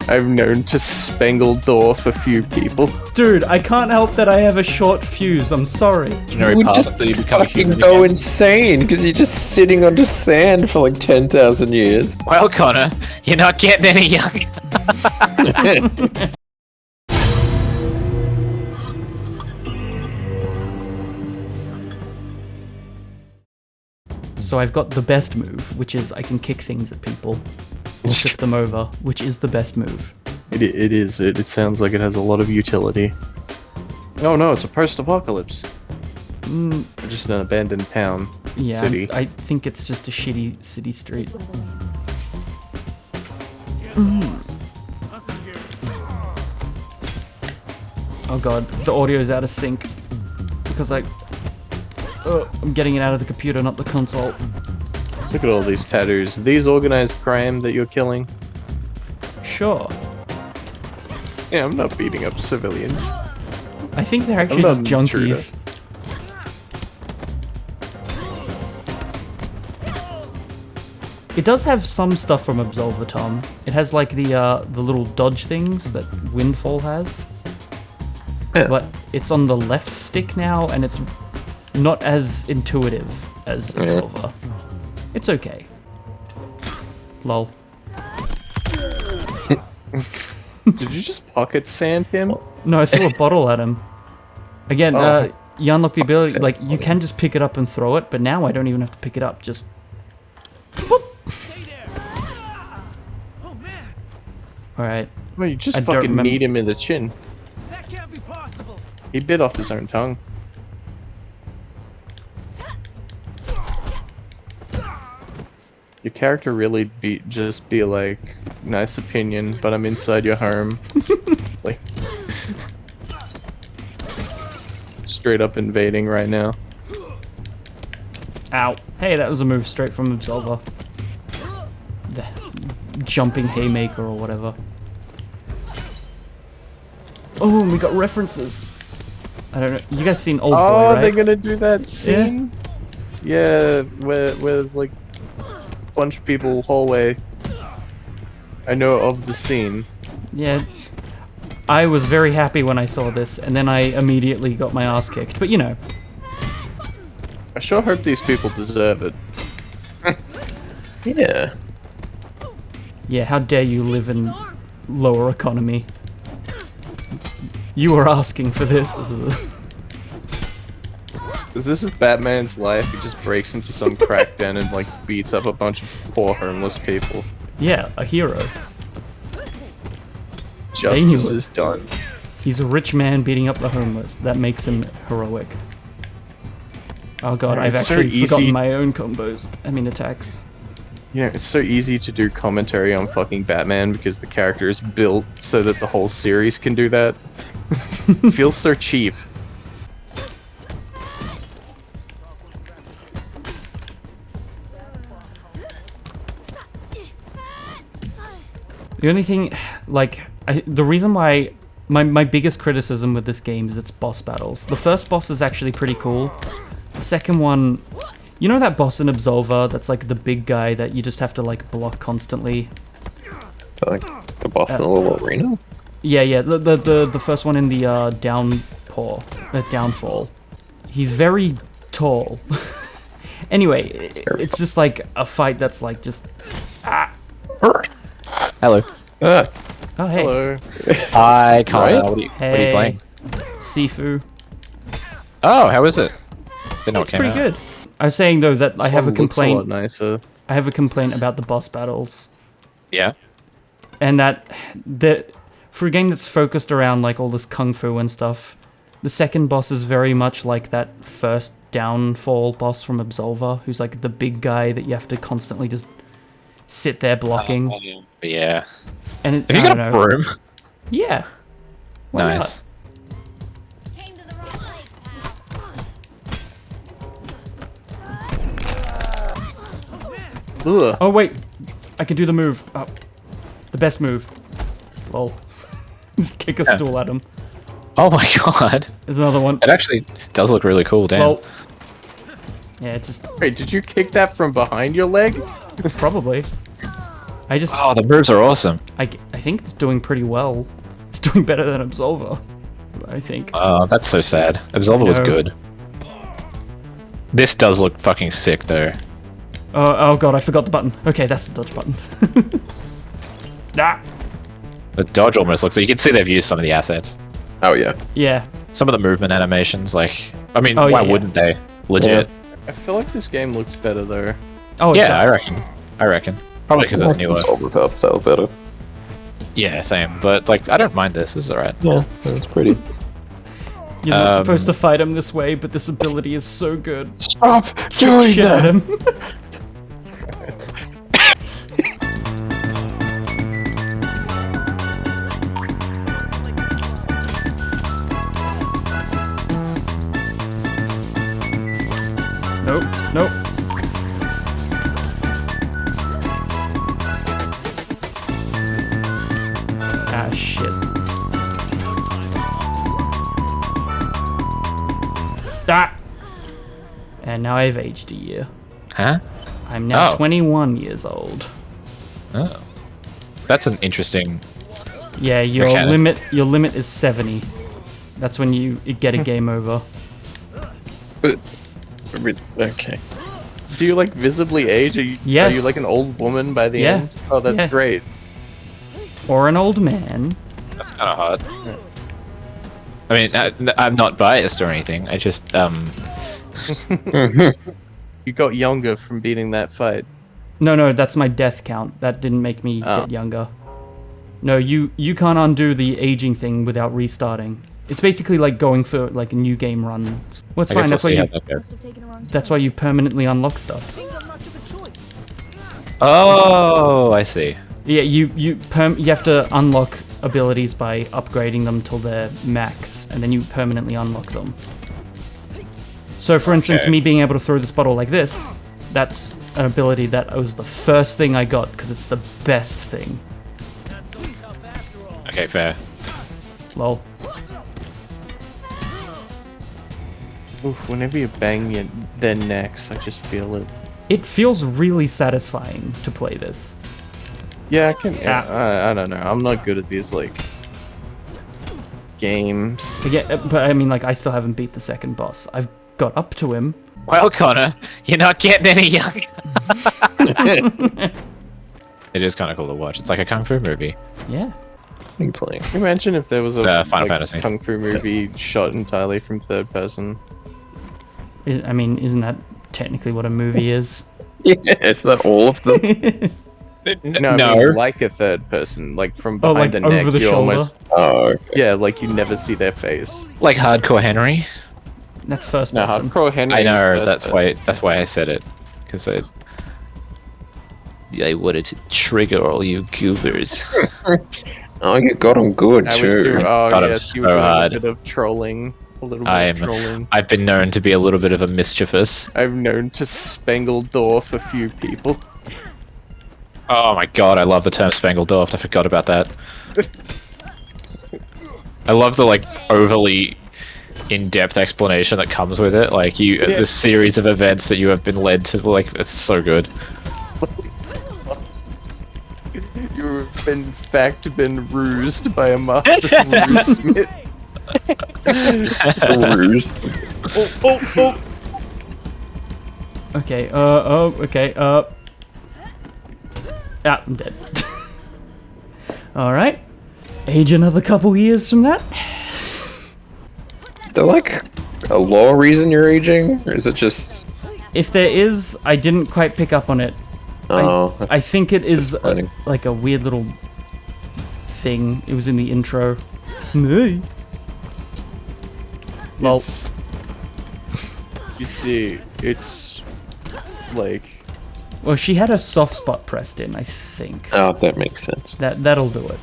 I've known to spangle dwarf a few people. Dude, I can't help that I have a short fuse. I'm sorry. You would just fucking go insane because you're just sitting under sand for like 10,000 years. Well, Connor, you're not getting any younger. So I've got the best move, which is I can kick things at people or tip them over, which is the best move. It is. It sounds like it has a lot of utility. Oh no, it's a post-apocalypse. Just an abandoned town. Yeah, city. I think it's just a shitty city street. Oh god, the audio's out of sync because I'm getting it out of the computer, not the console. Look at all these tattoos. These organized crime that you're killing? Sure. Yeah, I'm not beating up civilians. I think they're actually I'm just not an junkies. It does have some stuff from Absolver, Tom. It has like the little dodge things that Windfall has. Yeah. But it's on the left stick now, and it's not as intuitive as Absolver. It's okay. Lol. Did you just pocket sand him? No, I threw a bottle at him. Again, Oh. you unlock the ability, like, you can just pick it up and throw it, but now I don't even have to pick it up, just... Whoop. Alright. Well, you just I don't fucking remember- kneed him in the chin. That can't be possible. He bit off his own tongue. Your character really just be like, nice opinion, but I'm inside your home. Like, straight up invading right now. Ow. Hey, that was a move straight from Absolver. The jumping haymaker or whatever. Oh, we got references. I don't know. You guys seen Old Boy, Oh, right? they're gonna do that scene? Yeah, where like bunch of people hallway. I know of the scene. Yeah. I was very happy when I saw this, and then I immediately got my ass kicked. But you know. I sure hope these people deserve it. Yeah. Yeah, how dare you live in lower economy. You were asking for this. Cause this is Batman's life. He just breaks into some crack den and like beats up a bunch of poor homeless people. Yeah, a hero. Justice it. is done. He's a rich man beating up the homeless. That makes him heroic. Oh god, I've It's so actually forgotten easy. my own combos. I mean attacks. You know, it's so easy to do commentary on fucking Batman because the character is built so that the whole series can do that. Feels so cheap. The only thing, like, the reason why my biggest criticism with this game is its boss battles. The first boss is actually pretty cool. The second one, you know that boss in Absolver that's like the big guy that you just have to like block constantly? Like the boss in the little arena? Yeah, the first one in the downfall. He's very tall. Anyway, it's just like a fight that's like just Hello. oh hey. Hello. Hi, Connor. What are you Hey. playing? Sifu. Oh, how is it? Didn't know It's it came pretty out. good. I was saying though that I have a This one looks a lot complaint. nicer. I have a complaint about the boss battles, Yeah. and that for a game that's focused around like all this kung fu and stuff, the second boss is very much like that first downfall boss from Absolver, who's like the big guy that you have to constantly just sit there blocking. Yeah. And it, Have you I got don't a know. broom? Yeah. Why Nice. not? Ugh. Oh wait, I can do the move. Oh, the best move. Lol. Just kick a stool at him. Oh my god. There's another one. It actually does look really cool, damn. Lol. Yeah, it just Wait, did you kick that from behind your leg? probably. I just, Oh, the moves are awesome. I think it's doing pretty well. It's doing better than Absolver, I think. Oh, that's so sad. Absolver was know. good. This does look fucking sick, though. Oh god, I forgot the button. Okay, that's the dodge button. Ah! The dodge almost looks like you can see they've used some of the assets. Oh yeah. Yeah. Some of the movement animations, like, I mean, Oh, why yeah, wouldn't they? Legit. I feel like this game looks better though. Oh, it Yeah, I does. reckon. I reckon. Probably because it's newer. Absolver's art style better. Yeah, same. But, like, I don't mind this. This is alright. Yeah, that's pretty. You're not supposed to fight him this way, but this ability is so good. Stop doing Shit at that! him. Nope, nope. Ah, shit. Ah! And now I've aged a year. Huh? I'm now Oh. 21 years old. Oh. That's an interesting... Yeah, your Mechanic. limit is 70. That's when you get a game over. But, okay. Do you like visibly age? Are you Yes. like an old woman by the Yeah. end? Oh, that's Yeah. great. Or an old man. That's kind of hard. I mean, I'm not biased or anything. I just, You got younger from beating that fight. No, that's my death count. That didn't make me Oh. get younger. No, you can't undo the aging thing without restarting. It's basically like going for like a new game run. Well, it's I fine. guess we'll That's why see how you. that goes. That's why you permanently unlock stuff. Think I'm not given choice. Oh, I see. Yeah, you have to unlock abilities by upgrading them till they're max, and then you permanently unlock them. So, for instance, Okay. me being able to throw this bottle like this, that's an ability that was the first thing I got because it's the best thing. Not squeeze help after all. Okay, fair. Lol. Oof, whenever you bang their necks, I just feel it. It feels really satisfying to play this. Yeah, I can. I don't know. I'm not good at these like games. But yeah, but I mean, like, I still haven't beat the second boss. I've got up to him. Well, Connor, you're not getting any younger. It is kind of cool to watch. It's like a kung fu movie. Yeah. You playing? Imagine if there was a Final Fantasy. kung fu movie shot entirely from third person. I mean, isn't that technically what a movie is? Yeah, it's not all of them. No, I mean, like a third person, like from Oh, behind like the neck. over the you shoulder? almost, Oh, okay. yeah, like you never see their face. Like Hardcore Henry. That's first No, person. hardcore Henry. I is know. third That's person. why. That's why I said it. Because I wanted to trigger all you goobers. Oh, you got them good I was too. doing. Oh God, I'm yes, you so were doing hard. a bit of trolling. A little bit of trolling. I've been known to be a little bit of a mischievous. I've known to spangle Dorf a few people. Oh my god, I love the term Spangled-Dorfed. I forgot about that. I love the like overly in-depth explanation that comes with it. Like the series of events that you have been led to. Like it's so good. You've in fact been rused by a master ruse-smith. Ruse. Okay, okay, Ah, I'm dead. Alright. Age another couple years from that? Is there like a law reason you're aging, or is it just? If there is, I didn't quite pick up on it. Oh, I think it is disappointing. like a weird little thing. It was in the intro. Hey. Lol. It's- you see, it's like Well, she had a soft spot pressed in, I think. Oh, that makes sense. That'll do it.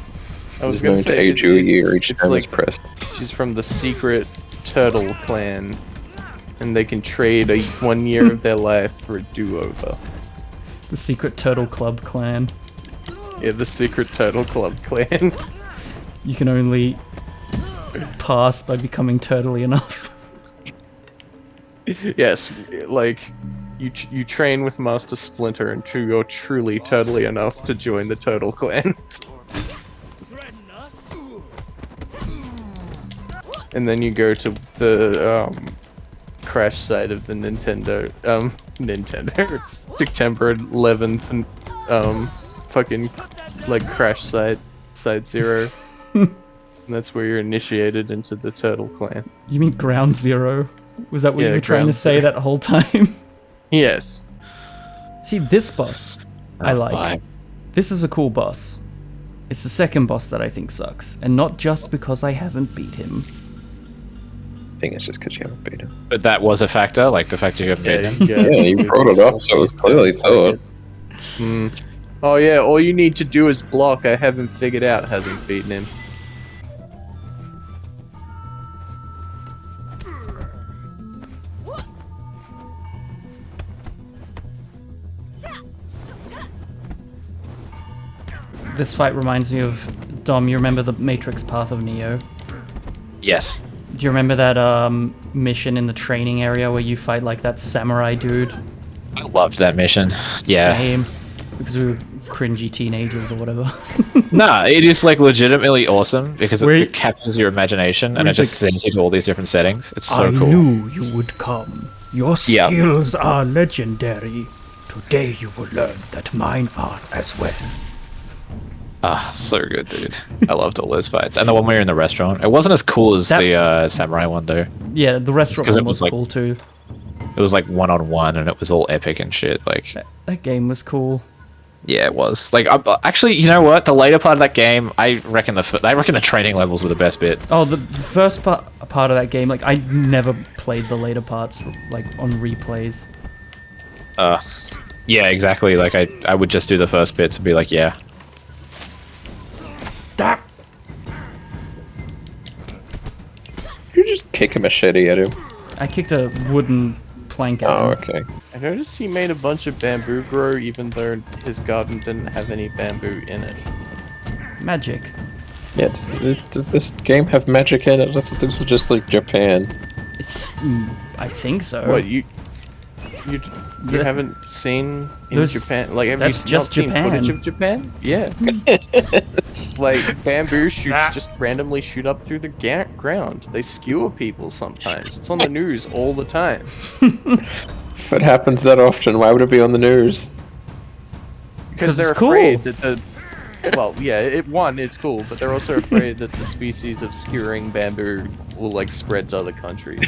I was It's gonna going to say age you a year it's- each it's time like it's pressed. she's from the secret turtle clan, and they can trade 1 year of their life for a do-over. The Secret Turtle Club clan. Yeah, the secret turtle club clan. You can only pass by becoming turtly enough. Yes, like You train with Master Splinter until you're truly turtly enough to join the Turtle Clan. Threaten us? And then you go to the crash site of the Nintendo September 11th and fucking like crash site 0. And that's where you're initiated into the Turtle Clan. You mean Ground Zero? Was that what Yeah, you were trying to Ground say Zero. that whole time? Yes. See, this boss, I like. Why? This is a cool boss. It's the second boss that I think sucks, and not just because I haven't beat him. I think it's just because you haven't beat him. But that was a factor, like the fact you haven't beaten him. Yeah, you brought it up, so it was clearly thought. Oh yeah, all you need to do is block. I haven't figured out. Hasn't beaten him. This fight reminds me of Dom. You remember the Matrix Path of Neo? Yes. Do you remember that mission in the training area where you fight like that samurai dude? I loved that mission. Yeah. Same. Because we were cringy teenagers or whatever. Nah, it is like legitimately awesome because Where- it captures your imagination and where it just it's like- sends you to all these different settings. It's so I cool. knew you would come. Your Yeah. skills are legendary. Today you will learn that mine are as well. Ah, so good, dude. I loved all those fights. And the one where you're in the restaurant. It wasn't as cool as That- the samurai one, though. Yeah, the restaurant 'cause one it was was, like- cool too. It was like one-on-one and it was all epic and shit. Like, That game was cool. yeah, it was. Like, actually, you know what? The later part of that game, I reckon the training levels were the best bit. Oh, the first part of that game, like I never played the later parts like on replays. Yeah, exactly. Like, I would just do the first bits and be like, yeah. That You just kick a machete at him. I kicked a wooden plank at Oh, him. okay. I noticed he made a bunch of bamboo grow, even though his garden didn't have any bamboo in it. Magic. Yeah, does this game have magic in it? I thought this was just like Japan. I think so. What you The- haven't seen in There's- Japan? Like, have that's you just not seen Japan. footage of Japan? Yeah. Like bamboo shoots just randomly shoot up through the ground. They skewer people sometimes. It's on the news all the time. If it happens that often, why would it be on the news? Because they're it's cool. afraid that the well, yeah, it's cool, but they're also afraid that the species of skewering bamboo will like spread to other countries.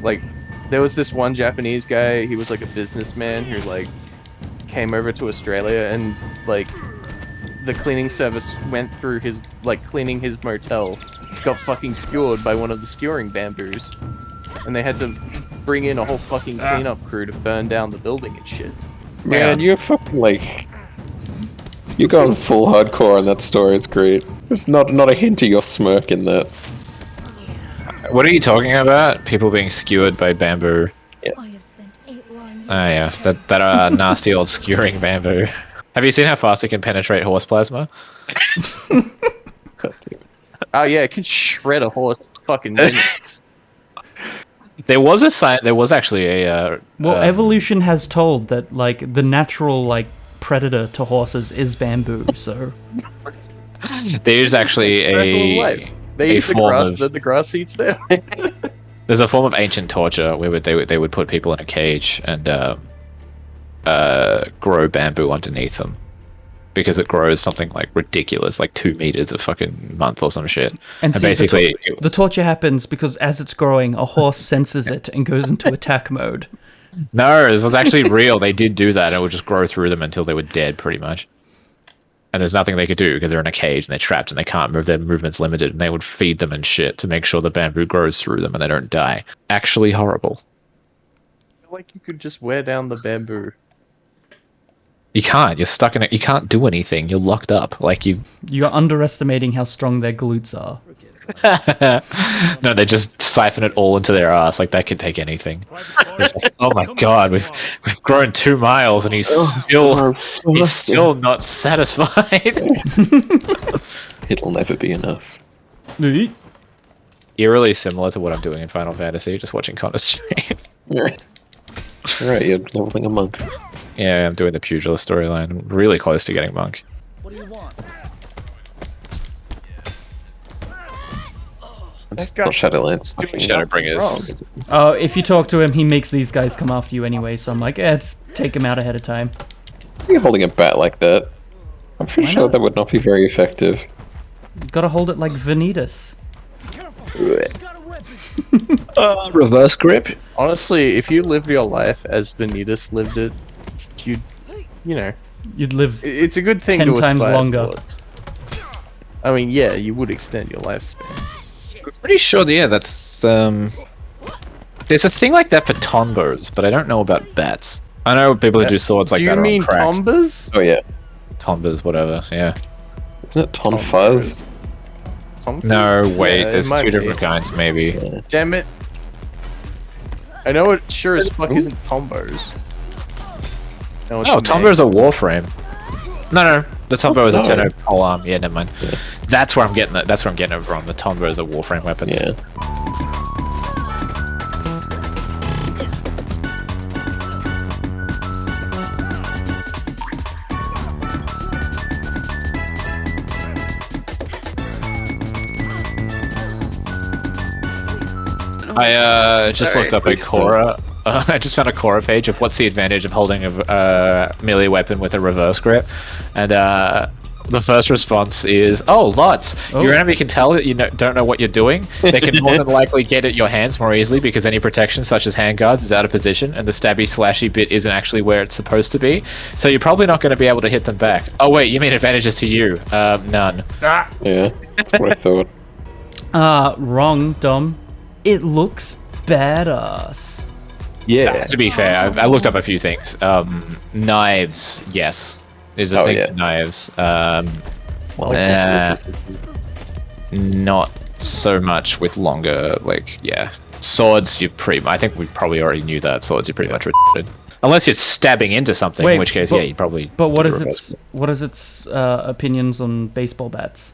Like, there was this one Japanese guy. He was like a businessman who like came over to Australia, and like the cleaning service went through his like cleaning his motel, got fucking skewered by one of the skewering bamboos, and they had to bring in a whole fucking cleanup crew to burn down the building and shit. Man, you're fucking like... You're going full hardcore on that story, it's great. There's not a hint of your smirk in that. What are you talking about? People being skewered by bamboo. I have spent 8 long Oh yeah, that nasty old skewering bamboo. Have you seen how fast it can penetrate horse plasma? Oh yeah, it can shred a horse in fucking minutes. There was actually a Well, evolution has told that like the natural like predator to horses is bamboo. So there's actually Circle of life. They a eat the form grass, of- then the grass eats them. there's a form of ancient torture where they would put people in a cage and grow bamboo underneath them because it grows something like ridiculous, like 2 meters a fucking month or some shit. and see, basically, the torture happens because as it's growing, a horse senses it and goes into attack mode. no, this was actually real. They did do that. It would just grow through them until they were dead, pretty much. And there's nothing they could do because they're in a cage and they're trapped and they can't move. Their movement's limited, and they would feed them and shit to make sure the bamboo grows through them and they don't die. Actually horrible. Like you could just wear down the bamboo. You can't. You're stuck in it. You can't do anything. You're locked up. Like you. You're underestimating how strong their glutes are. No, they just siphon it all into their ass. Like that could take anything. It's like, oh my god, we've grown 2 miles and he's still not satisfied. It'll never be enough. Eerily similar to what I'm doing in Final Fantasy, just watching Conor stream. Right, you're leveling a monk. Yeah, I'm doing the pugilist storyline. I'm really close to getting monk. What do you want? It's guy- not Shadowlands. doing Shadowbringers. wrong. If you talk to him, he makes these guys come after you anyway. So I'm like, just take him out ahead of time. You're holding a bat like that. I'm pretty Why sure not? that would not be very effective. You gotta hold it like Vanitas. He's got a weapon. Reverse grip? Honestly, if you lived your life as Vanitas lived it, you know, You'd live. it's a good thing 10 to times aspire longer. towards. I mean, yeah, you would extend your lifespan. I'm pretty sure, yeah, that's, there's a thing like that for tombos, but I don't know about bats. I know people who do swords like Do that you are mean on crack. tombas? Oh yeah. Tombas, whatever, yeah. Isn't it Ton Fuzz? Tombas? No, wait, Yeah, it there's might two be. different kinds, maybe. Damn it. I know it sure as fuck isn't tombos. I know what Oh, you Tombo mean. is a warframe. No, the Tombo is a no. turn polearm. Yeah, never mind. That's where I'm getting it. That's where I'm getting it from. The Tombo is a warframe weapon. Yeah. I just Sorry, looked up a please Cora. I just found a Cora page of what's the advantage of holding a melee weapon with a reverse grip, and the first response is, "Oh, lots. Oh. Your enemy can tell that you don't know what you're doing. They can more than likely get at your hands more easily because any protection, such as handguards, is out of position, and the stabby slashy bit isn't actually where it's supposed to be. So you're probably not going to be able to hit them back. Oh wait, you mean advantages to you? None. Yeah. That's what I thought. Wrong, Dom. It looks badass. Yeah. To be fair, I looked up a few things. Knives, yes. There's a Oh, thing yeah. for knives. Well, Not so much with longer, like, yeah. Swords, I think we probably already knew that. Swords, you're pretty much retarded. Unless you're stabbing into something, Wait, in which case, but- yeah, you probably... But what do is reverse. its opinions on baseball bats?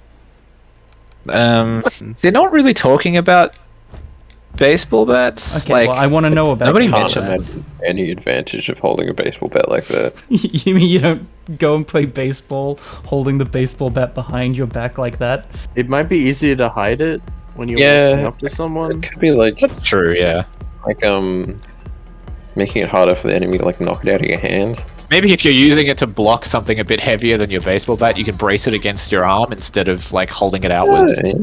They're not really talking about baseball bats. Okay, like, well, I want to know about nobody baseball can't mentions bats. imagine any advantage of holding a baseball bat like that. You mean you don't go and play baseball holding the baseball bat behind your back like that? It might be easier to hide it when you're Yeah. walking up to someone. It could be like True, yeah. making it harder for the enemy to like knock it out of your hand. Maybe if you're using it to block something a bit heavier than your baseball bat, you can brace it against your arm instead of like holding it outwards. Yeah.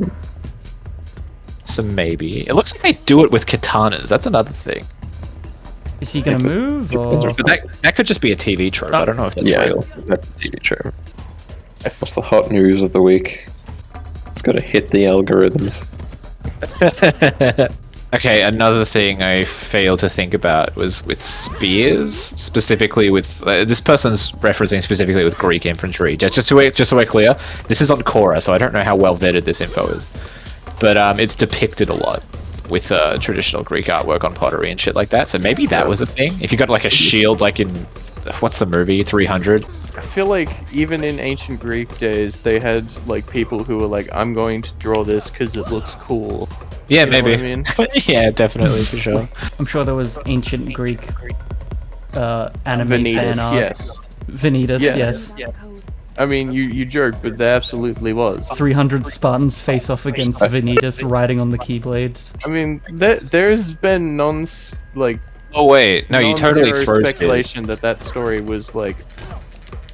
So maybe. It looks like they do it with katanas. That's another thing. Is he gonna move or? But that could just be a TV trope. I don't know if that's Yeah, real. that's a TV show. What's the hot news of the week? It's gotta hit the algorithms. Okay, another thing I failed to think about was with spears, specifically with this person's referencing specifically with Greek infantry. Just so we're clear, this is on Cora, so I don't know how well vetted this info is, but it's depicted a lot with traditional Greek artwork on pottery and shit like that. So maybe that was a thing. If you got like a shield, like in what's the movie 300? I feel like even in ancient Greek days, they had like people who were like, "I'm going to draw this because it looks cool." Yeah, You know maybe. what I mean? Yeah, definitely for sure. I'm sure there was ancient Greek anime Vanitas, fan art. yes. Vanitas, Yeah. yes. I mean, you joke, but there absolutely was. 300 Spartans face off against Vanitas riding on the Keyblades. I mean, there's been like Oh wait, no, you totally non-zero froze spears. speculation that story was like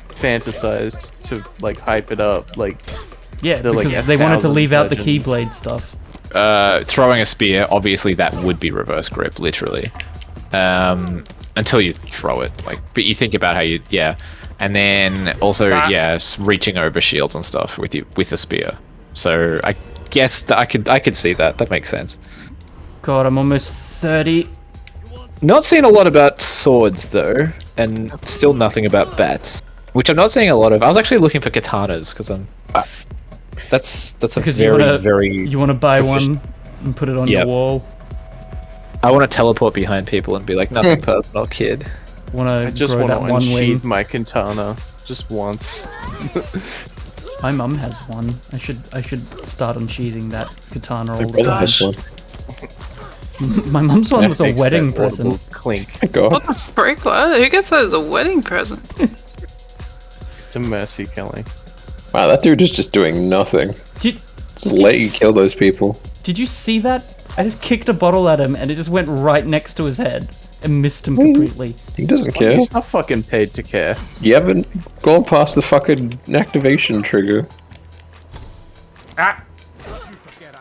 fantasized to like hype it up. Like, Yeah, They're like because they wanted to thousands leave of out the legends. Keyblade stuff. Throwing a spear, obviously that would be reverse grip, literally. Until you throw it, like, but you think about how you, yeah, and then also, yeah, reaching over shields and stuff with a spear. So I guess that I could see that. That makes sense. God, I'm almost 30. Not seeing a lot about swords though, and still nothing about bats, which I'm not seeing a lot of. I was actually looking for katanas because I'm. That's a Because very you want to buy proficient- one and put it on Yep. your wall. I want to teleport behind people and be like, nothing personal, kid. Want I to just grow want that to one unsheath wing. my katana just once. My mum has one. I should start unsheathing that katana all My the brother time. has one. My mum's one was a Makes wedding that audible present. Clink. God. What the frick? What? Who gets that as a wedding present? It's a mercy killing. Wow, that dude is just doing nothing. Did, Just let you kill those people. did you see that? I just kicked a bottle at him and it just went right next to his head and missed him completely. He doesn't care. He's not fucking paid to care. You haven't gone past the fucking activation trigger.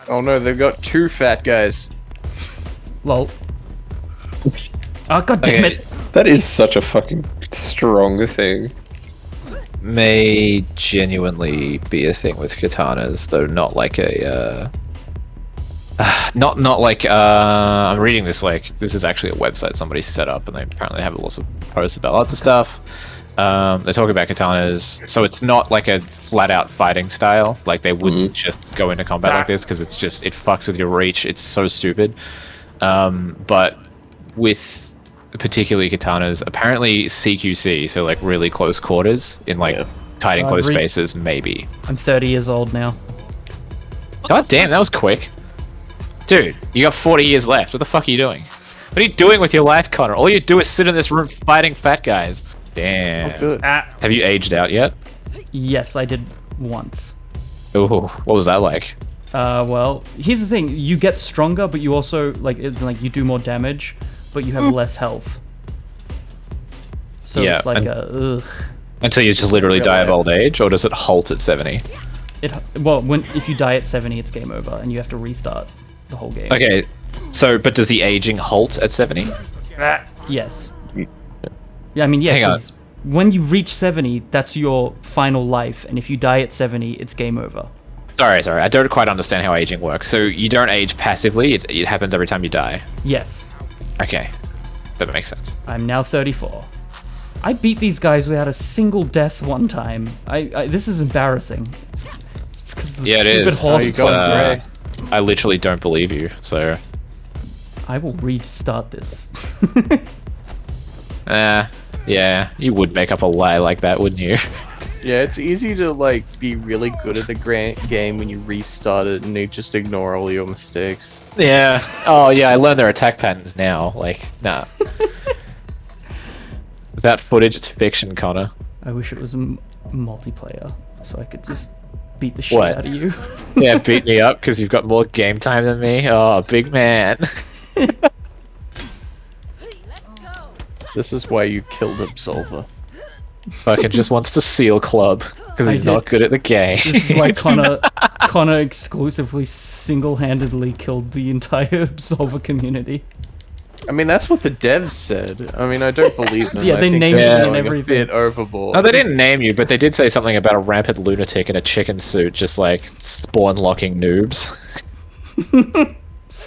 Oh no, they've got 2 fat guys. Lol. Oh, god damn Okay. it. That is such a fucking strong thing. May genuinely be a thing with katanas, though not like a not like I'm reading this like this is actually a website somebody set up and they apparently have lots of posts about lots of stuff. They talk about katanas, so it's not like a flat out fighting style, like they wouldn't just go into combat like this because it's just it fucks with your reach. It's so stupid. But with particularly katanas, apparently CQC, so like really close quarters in like tight and close spaces, maybe. I'm 30 years old now. God damn, that was quick. Dude, you got 40 years left. What the fuck are you doing? What are you doing with your life, Connor? All you do is sit in this room fighting fat guys. Damn. Oh, good. Have you aged out yet? Yes, I did once. Ooh, what was that like? Well, here's the thing. You get stronger, but you also, like, it's like you do more damage, but you have less health. So Yeah, it's like and- ugh. Until you just literally die of old age, or does it halt at 70? Well, if you die at 70, it's game over, and you have to restart the whole game. Okay, so, but does the aging halt at 70? Yes. Yeah, I mean, yeah, Hang on. because when you reach 70, that's your final life, and if you die at 70, it's game over. Sorry, I don't quite understand how aging works. So you don't age passively, it happens every time you die. Yes. Okay, that makes sense. I'm now 34. I beat these guys without a single death one time. This is embarrassing. It's because of the Yeah, it stupid is. horse. you got stuff. Gray. I literally don't believe you, so... I will restart this. Yeah, you would make up a lie like that, wouldn't you? Yeah, it's easy to like be really good at the game when you restart it and you just ignore all your mistakes. Yeah. Oh, yeah, I learned their attack patterns now. Like, nah. That footage, it's fiction, Connor. I wish it was multiplayer, so I could just beat the shit What? out of you. Yeah, beat me up because you've got more game time than me. Oh, big man. This is why you killed Absolver. Fucking just wants to seal club because I he's did. not good at the game. This is why Connor exclusively single-handedly killed the entire Absolver community. I mean, that's what the devs said. I mean, I don't believe them. Yeah, I they think named they're me and going a everything. bit overboard. No, they didn't name you, but they did say something about a rampant lunatic in a chicken suit, just like spawn locking noobs.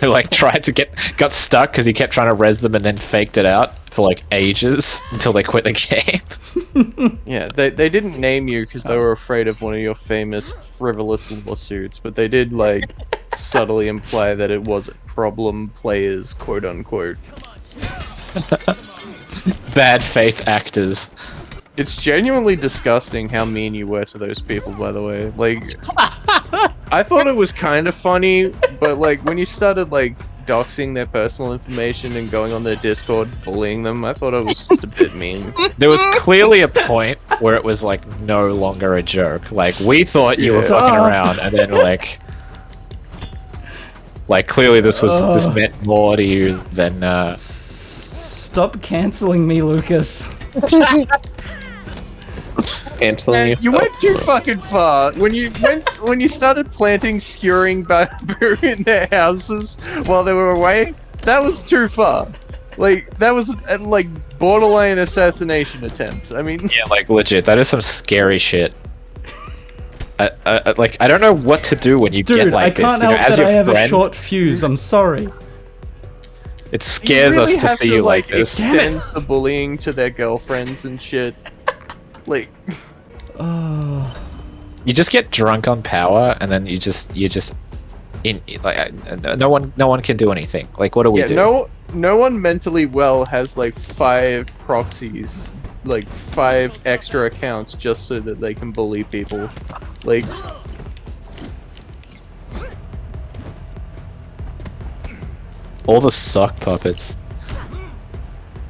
Who like tried to got stuck because he kept trying to res them and then faked it out for like ages until they quit the game. Yeah, they didn't name you because they were afraid of one of your famous frivolous lawsuits, but they did like subtly imply that it was problem players, quote unquote. Bad faith actors. It's genuinely disgusting how mean you were to those people, by the way. Like, I thought it was kind of funny, but like when you started like doxing their personal information and going on their Discord bullying them, I thought it was just a bit mean. There was clearly a point where it was like no longer a joke. Like we thought you were fucking around, and then like clearly this meant more to you than Stop canceling me, Lucas. Canceling you. You went too fucking far when you started planting skewering bamboo in their houses while they were away. That was too far. Like that was like borderline assassination attempt. I mean, yeah, like legit. That is some scary shit. Like I don't know what to do when you Dude, get like I can't this. You know, help as that your I have friend, a short fuse. I'm sorry. it scares you really us to have see you like like this. extend the bullying to their girlfriends and shit. Like, You just get drunk on power, and then you just no one can do anything. Like, what do we yeah, do? no one mentally well has like 5 proxies, like 5 extra accounts just so that they can bully people. Like, All the sock puppets.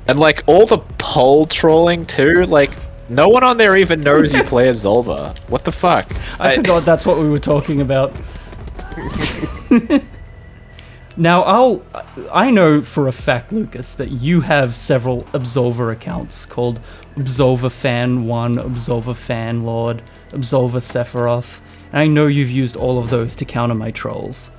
And like all the poll trolling too, like no one on there even knows you play Absolver. What the fuck? I forgot that's what we were talking about. Now, I know for a fact, Lucas, that you have several Absolver accounts called Absolver Fan 1, Absolver Fan Lord, Absolver Sephiroth, and I know you've used all of those to counter my trolls.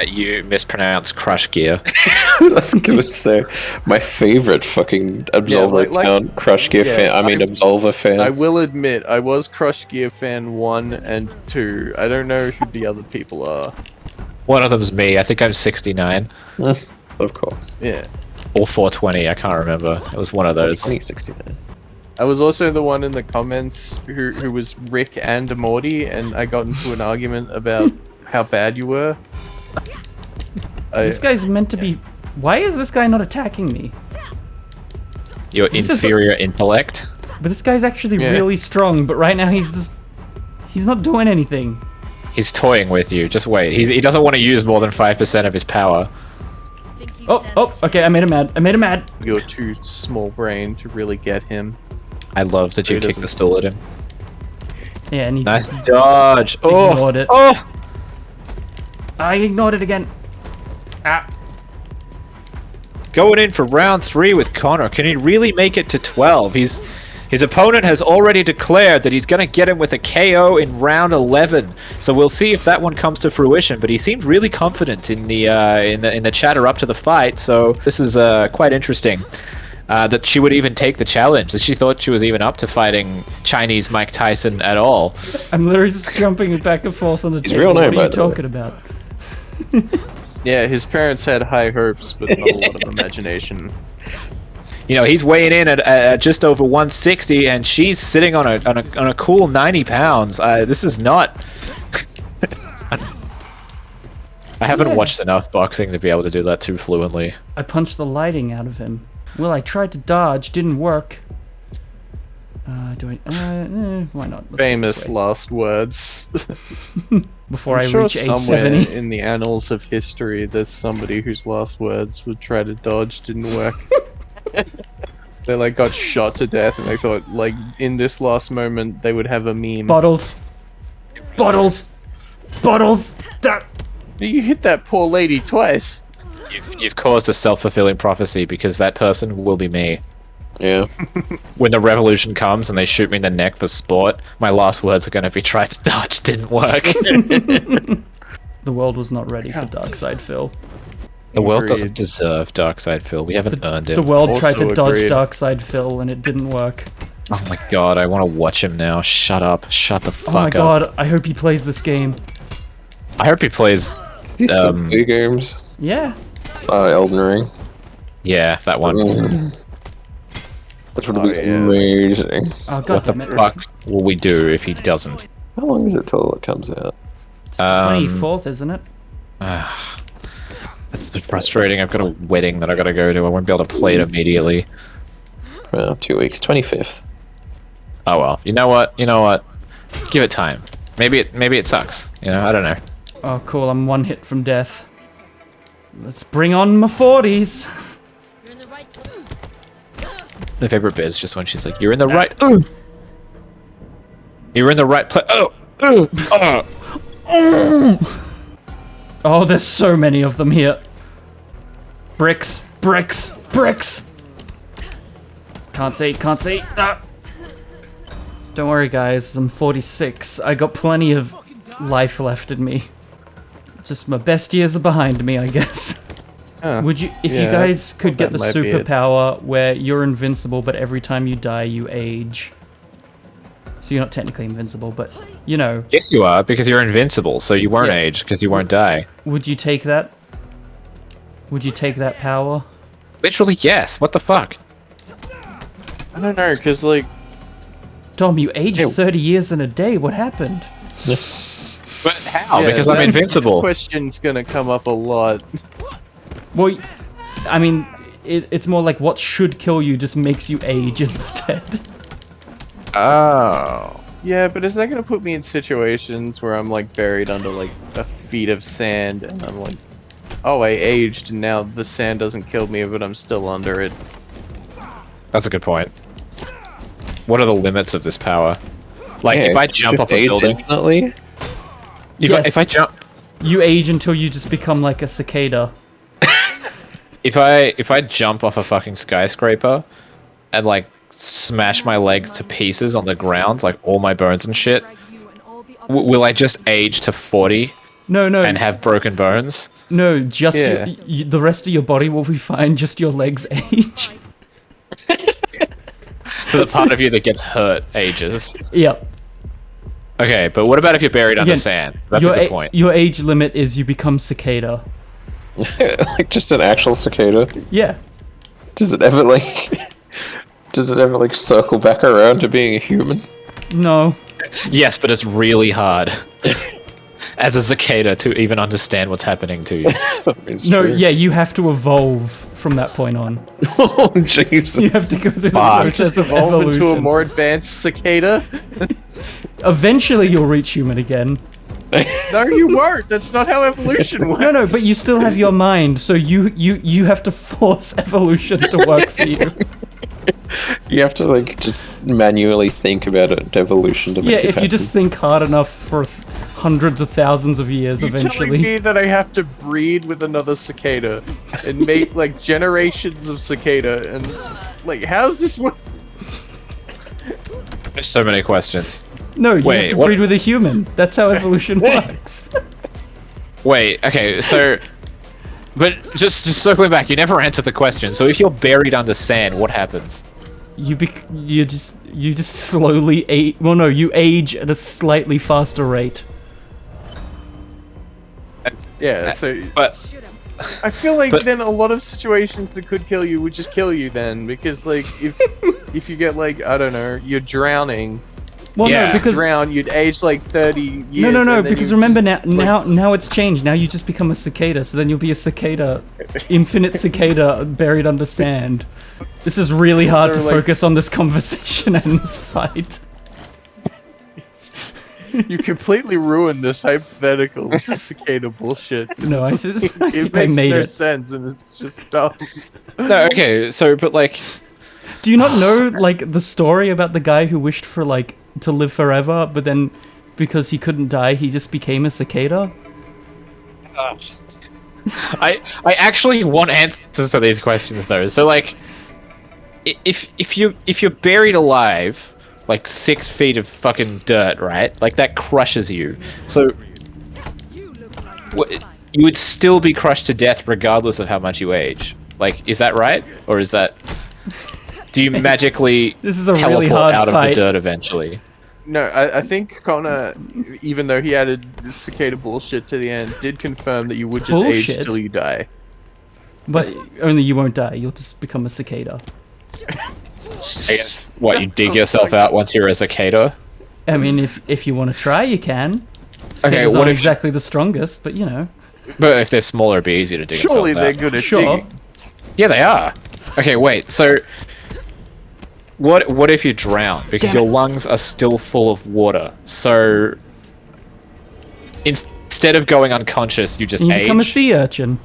You mispronounced Crush Gear. I was gonna say my favorite fucking Absolver account, Crush Gear fan. I mean Absolver fan. I will admit, I was Crush Gear fan 1 and 2. I don't know who the other people are. One of them's me. I think I'm 69. Of course. Yeah. Or 420. I can't remember. It was one of those. 2069. I was also the one in the comments who was Rick and Morty, and I got into an argument about how bad you were. This guy's meant to be... Why is this guy not attacking me? Your inferior intellect. But this guy's actually really strong, but right now he's just... He's not doing anything. He's toying with you. Just wait. He doesn't want to use more than 5% of his power. Oh, okay, I made him mad. I made him mad. You're too small brain to really get him. I love that you kicked the stool at him. Yeah, and he Nice just dodge. ignored it. Oh! I ignored it again. Ah. Going in for round 3 with Conor. Can he really make it to 12? His opponent has already declared that he's going to get him with a KO in round 11. So we'll see if that one comes to fruition. But he seemed really confident in the chatter up to the fight. So this is quite interesting. That she would even take the challenge. That she thought she was even up to fighting Chinese Mike Tyson at all. I'm literally just jumping back and forth on the table. real name, What are you by the way. talking about? Yeah, his parents had high hopes, but not a lot of imagination. You know, he's weighing in at just over 160, and she's sitting on a cool 90 pounds. This is not. I haven't watched enough boxing to be able to do that too fluently. I punched the lighting out of him. Well, I tried to dodge, didn't work. Why not? Let's Famous go this way. last words. Before I'm I sure reach somewhere 870. in the annals of history, there's somebody whose last words would try to dodge, didn't work. They like got shot to death, and they thought like in this last moment they would have a meme. Bottles. Bottles. Bottles. Da- You hit that poor lady twice. You've caused a self-fulfilling prophecy because that person will be me. Yeah. When the revolution comes and they shoot me in the neck for sport, my last words are going to be try to dodge, didn't work. The world was not ready for Darkseid Phil. The world Agreed. doesn't deserve Darkseid Phil. We haven't earned it. The world tried to Also dodge agreed. Darkseid Phil and it didn't work. Oh my god, I want to watch him now. Shut up. Shut the fuck Oh my up. god, I hope he plays this game. I hope he plays... Did he still play games? Yeah. Elden Ring. Yeah, that one. That would Oh, be yeah. amazing. Oh god What the damn it. fuck will we do if he doesn't? How long is it till it comes out? It's the 24th, isn't it? That's so frustrating. I've got a wedding that I gotta go to. I won't be able to play it immediately. Well, 2 weeks. 25th. Oh well. You know what? Give it time. Maybe it sucks. You know, I don't know. Oh cool, I'm one hit from death. Let's bring on my 40s. My favorite bit is just when she's like, "You're in the right. You're in the right place." Oh, there's so many of them here. Bricks, bricks, bricks. Can't see, can't see. Ah. Don't worry, guys. I'm 46. I got plenty of life left in me. Just my best years are behind me, I guess. Would you, if you guys could get the superpower where you're invincible, but every time you die, you age. So you're not technically invincible, but you know. Yes, you are, because you're invincible, so you won't age, because you won't die. Would you take that? Would you take that power? Literally, yes. What the fuck? I don't know, cause like, Dom, you aged 30 years in a day. What happened? But how? Because I'm invincible. That question's gonna come up a lot. Well, I mean, it's more like what should kill you just makes you age instead. Oh. Yeah, but isn't that gonna put me in situations where I'm like buried under like a feet of sand, and I'm like, oh, I aged, and now the sand doesn't kill me, but I'm still under it. That's a good point. What are the limits of this power? Like, Yeah, if I jump just off a age building, infinitely. if I jump, You age until you just become like a cicada. if I jump off a fucking skyscraper, and like smash my legs to pieces on the ground, like all my bones and shit, will I just age to 40 No, no, and have broken bones? no. Just Yeah. the rest of your body will be fine. Just your legs age. So the part of you that gets hurt ages. Yep. Okay, but what about if you're buried under Again, sand? That's a good point. Your age limit is you become cicada. Like just an actual cicada. Yeah. Does it ever like? Does it ever like circle back around to being a human? No. Yes, but it's really hard as a cicada to even understand what's happening to you. It's No. true. Yeah, you have to evolve from that point on. Oh Jesus! You have to go through the Fuck. process of Evolve evolution. into a more advanced cicada? Eventually, you'll reach human again. No, you won't. That's not how evolution works. No, no, but you still have your mind, so you have to force evolution to work for you. You have to like just manually think about it, evolution to make Yeah, it if you happen. just think hard enough for hundreds of thousands of years, You're telling eventually. me that I have to breed with another cicada and make like generations of cicada and like how's this work? There's so many questions. No, you Wait, have to what- breed with a human. That's how evolution works. Wait, okay, so... But just circling back, you never answered the question. So if you're buried under sand, what happens? You just slowly age. Well, no, you age at a slightly faster rate. Yeah, so But I feel like But- then a lot of situations that could kill you would just kill you then because like if you get like I don't know, you're drowning. Well, Yeah. no, because drown, you'd age like 30 years. no, no, no, and then because you remember just, now it's changed. Now you just become a cicada, so then you'll be a cicada, infinite cicada buried under sand. This is really hard to They're like- focus on this conversation and this fight. You completely ruined this hypothetical cicada bullshit. No, I it think I makes made no it. sense and it's just dumb. no, okay, so but like, Do you not know like the story about the guy who wished for like to live forever, but then because he couldn't die, he just became a cicada? I actually want answers to these questions though. So like, if you're buried alive, like 6 feet of fucking dirt, right? Like that crushes you. So you would still be crushed to death regardless of how much you age. Like, is that right, or is that? Do you magically This is a teleport really hard out of fight. the dirt eventually? No, I think Conor, even though he added this cicada bullshit to the end, did confirm that you would just age Bullshit? till you die. But only you won't die. You'll just become a cicada. I guess what, you dig yourself out once you're a cicada. I mean, if you want to try, you can. Okay, Cicadas what aren't if- exactly the strongest, but you know. But if they're smaller, it'd be easier to dig Surely themselves they're out. good at Sure. digging. Yeah, they are. Okay, wait. So, what if you drown because your lungs are still full of water? So, instead of going unconscious, you just You age. become a sea urchin.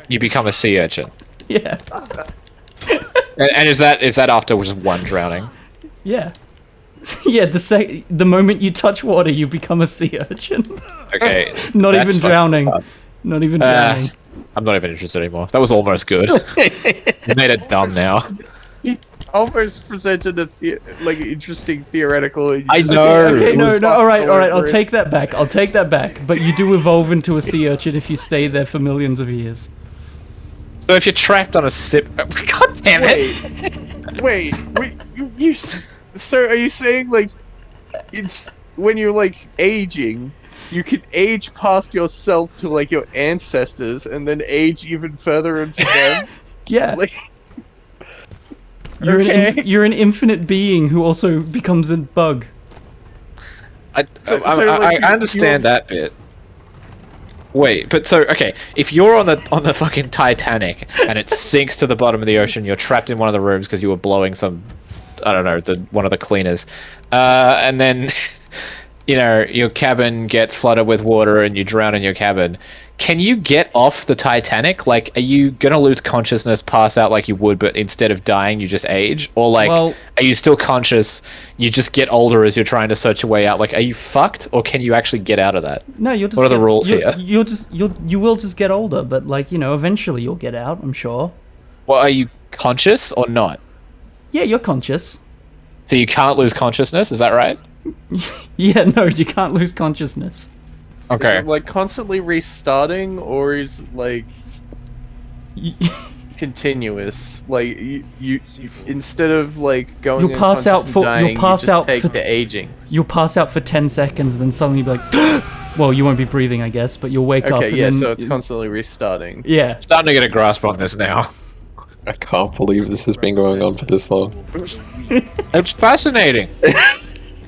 You become a sea urchin. Yeah. And is that after just one drowning? Yeah. Yeah, the moment you touch water, you become a sea urchin. Okay. Not that's even fucking drowning. hard. Not even Uh, drowning. I'm not even interested anymore. That was almost good. You made it dumb now. Almost presented a like interesting theoretical. and you I just- know. Okay, it no, was no, all right, over I'll it. take that back. I'll take that back. But you do evolve into a sea urchin if you stay there for millions of years. So if you're trapped on a sip, God damn it! Wait, you. So are you saying like, it's when you're like aging, you can age past yourself to like your ancestors, and then age even further into them? Yeah. Like, You're okay. you're an infinite being who also becomes a bug. I like, understand that bit. Wait, but so okay, if you're on the fucking Titanic and it sinks to the bottom of the ocean, you're trapped in one of the rooms because you were blowing some, I don't know, one of the cleaners, and then you know, your cabin gets flooded with water and you drown in your cabin, can you get off the Titanic? Like, are you gonna lose consciousness, pass out like you would, but instead of dying, you just age? Or like, Well- are you still conscious? You just get older as you're trying to search your way out. Like, are you fucked, or can you actually get out of that? No, you'll just. What are the rules you'll, here? You will just get older, but like eventually you'll get out. I'm sure. Well, are you conscious or not? Yeah, you're conscious. So you can't lose consciousness. Is that right? Yeah, no, you can't lose consciousness. Okay. Is it, like constantly restarting, or is it, like continuous? Like you instead of like going You'll pass out unconscious for- and dying, you'll pass you just out take for- the aging. You'll pass out for 10 seconds, then suddenly you'll be like, well, you won't be breathing, I guess, but you'll wake up. Okay, And yeah, then, so it's constantly restarting. Yeah. Starting to get a grasp on this now. I can't believe this has been going on for this long. It's fascinating.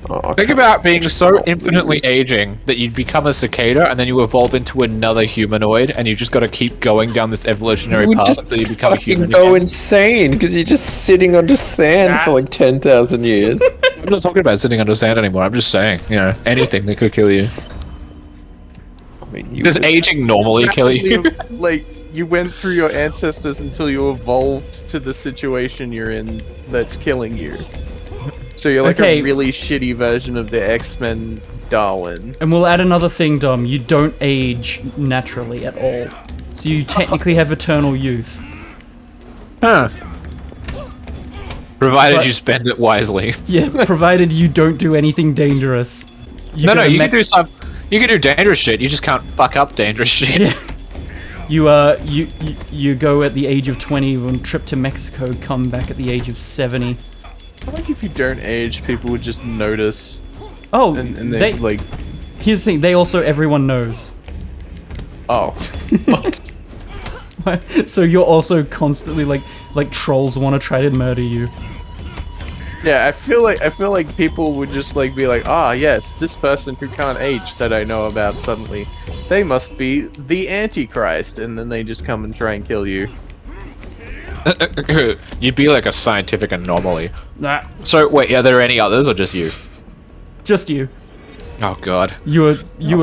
Oh, Think about being so infinitely aging that you'd become a cicada and then you evolve into another humanoid and you just got to keep going down this evolutionary You would path just until you become a fucking human go again. insane because you're just sitting under sand for like 10,000 years. I'm not talking about sitting under sand anymore. I'm just saying, you know, anything that could kill you. I mean, you Does would- aging normally kill you? Like you went through your ancestors until you evolved to the situation you're in that's killing you. So you're like Okay. a really shitty version of the X-Men Darwin. And we'll add another thing, Dom. You don't age naturally at all. So you technically have eternal youth. Huh. Provided But- you spend it wisely. Yeah, provided you don't do anything dangerous. No, get a you mech- can do some. You can do dangerous shit. You just can't fuck up dangerous shit. Yeah. You go at the age of 20 on trip to Mexico, come back at the age of 70. I feel like if you don't age, people would just notice, Oh, and they, they like, here's the thing, they also, everyone knows. oh, What? So you're also constantly like trolls want to try to murder you. yeah. I feel like people would just like be like, ah, yes, this person who can't age that I know about suddenly, they must be the Antichrist, and then they just come and try and kill you. You'd be like a scientific anomaly. Nah, So wait, are there any others or just you? just you. Oh god. You were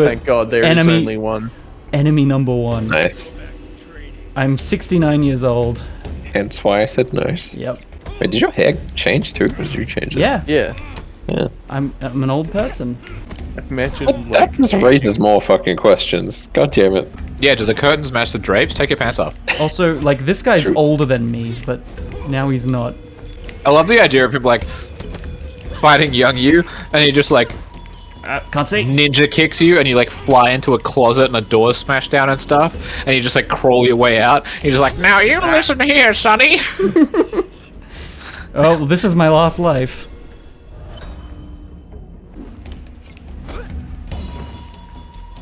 Thank God there is enemy- only one. enemy number one. Nice. I'm 69 years old. Hence why I said nice. Yep. Wait, did your hair change too? Or did you change it? Yeah, Yeah, Yeah. I'm an old person. imagine That like just raises more fucking questions. God damn it. Yeah, do the curtains match the drapes? Take your pants off. Also, like, this guy's True. older than me, but now he's not. I love the idea of him like fighting young you, and he just like Can't see. ninja kicks you, and you like fly into a closet and a door's smashed down and stuff, and you just like crawl your way out. You're just like, now you listen here, sonny. Oh, well, this is my last life.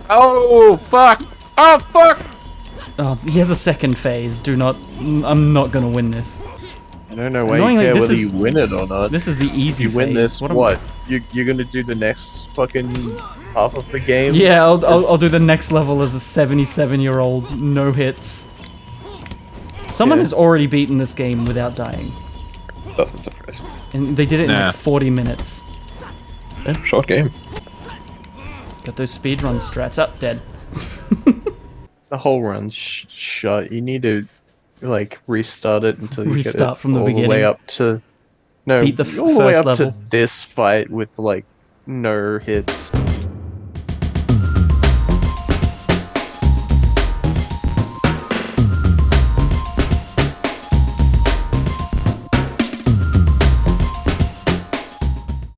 Oh fuck! Oh fuck! Oh, he has a second phase. Do not. I'm not gonna win this. I don't know why Annoyingly, you care this whether is- you win it or not. This is the easy You win phase. this, am- what? You're gonna do the next fucking half of the game? Yeah, I'll It's- do the next level as a 77-year-old, no hits. Someone Yeah. has already beaten this game without dying, Doesn't surprise me. and they did it in Nah. like 40 minutes. Yeah, short game. Got those speedrun strats up, dead. The whole run's shut. You need to like restart it until you Restart get it from the all the way beginning. up to no, Beat the all the way first up level. to this fight with like no hits.